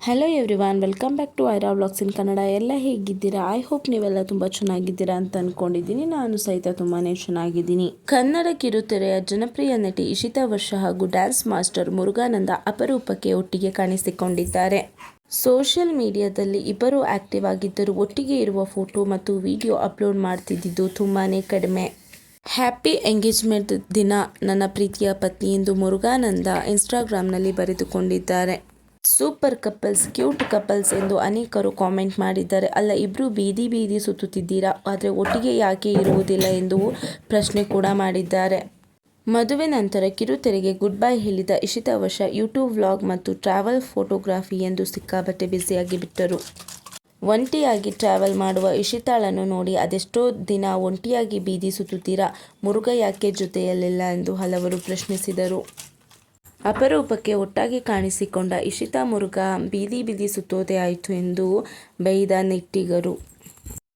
Hello everyone, welcome back to Aira vlogs in Kannada. ಎಲ್ಲ ಹೇಗಿದ್ದೀರಾ? I hope ನೀವೆಲ್ಲ ತುಂಬ ಚೆನ್ನಾಗಿದ್ದೀರಾ ಅಂತ ಅಂದ್ಕೊಂಡಿದ್ದೀನಿ. ನಾನು ಸಹಿತ ತುಂಬಾ ಚೆನ್ನಾಗಿದ್ದೀನಿ. ಕನ್ನಡ ಕಿರುತೆರೆಯ ಜನಪ್ರಿಯ ನಟಿ ಇಶಿತಾ ವರ್ಷ ಹಾಗೂ ಡ್ಯಾನ್ಸ್ ಮಾಸ್ಟರ್ ಮುರುಗಾನಂದ ಅಪರೂಪಕ್ಕೆ ಒಟ್ಟಿಗೆ ಕಾಣಿಸಿಕೊಂಡಿದ್ದಾರೆ. ಸೋಷಿಯಲ್ ಮೀಡಿಯಾದಲ್ಲಿ ಇಬ್ಬರು ಆಕ್ಟಿವ್ ಆಗಿದ್ದರೂ ಒಟ್ಟಿಗೆ ಇರುವ ಫೋಟೋ ಮತ್ತು ವಿಡಿಯೋ ಅಪ್ಲೋಡ್ ಮಾಡ್ತಿದ್ದಿದ್ದು ತುಂಬಾನೇ ಕಡಿಮೆ. ಹ್ಯಾಪಿ ಎಂಗೇಜ್ಮೆಂಟ್ ದಿನ ನನ್ನ ಪ್ರೀತಿಯ ಪತ್ನಿ ಎಂದು ಮುರುಗಾನಂದ ಇನ್ಸ್ಟಾಗ್ರಾಮ್ನಲ್ಲಿ ಬರೆದುಕೊಂಡಿದ್ದಾರೆ. ಸೂಪರ್ ಕಪಲ್ಸ್, ಕ್ಯೂಟ್ ಕಪಲ್ಸ್ ಎಂದು ಅನೇಕರು ಕಾಮೆಂಟ್ ಮಾಡಿದ್ದಾರೆ. ಅಲ್ಲ, ಇಬ್ರು ಬೀದಿ ಬೀದಿ ಸುತ್ತುತ್ತಿದ್ದೀರಾ, ಆದರೆ ಒಟ್ಟಿಗೆ ಯಾಕೆ ಇರುವುದಿಲ್ಲ ಎಂದು ಪ್ರಶ್ನೆ ಕೂಡ ಮಾಡಿದ್ದಾರೆ. ಮದುವೆ ನಂತರ ಕಿರುತೆರೆಗೆ ಗುಡ್ ಬೈ ಹೇಳಿದ ಇಶಿತಾ ವರ್ಷ ಯೂಟ್ಯೂಬ್ ವ್ಲಾಗ್ ಮತ್ತು ಟ್ರಾವೆಲ್ ಫೋಟೋಗ್ರಫಿ ಎಂದು ಸಿಕ್ಕಾಪಟ್ಟೆ ಬ್ಯುಸಿಯಾಗಿ ಬಿಟ್ಟರು. ಒಂಟಿಯಾಗಿ ಟ್ರಾವೆಲ್ ಮಾಡುವ ಇಶಿತಾಳನ್ನು ನೋಡಿ ಅದೆಷ್ಟೋ ದಿನ ಒಂಟಿಯಾಗಿ ಬೀದಿ ಸುತ್ತುತ್ತೀರಾ, ಮುರುಗ ಯಾಕೆ ಜೊತೆಯಲ್ಲಿಲ್ಲ ಎಂದು ಹಲವರು ಪ್ರಶ್ನಿಸಿದರು. ಅಪರೂಪಕ್ಕೆ ಒಟ್ಟಾಗಿ ಕಾಣಿಸಿಕೊಂಡ ಇಶಿತಾ ಮುರುಗ ಬೀದಿ ಬೀದಿ ಸುತ್ತೋದೇ ಆಯಿತು ಎಂದು ಬೈದ ನೆಟ್ಟಿಗರು.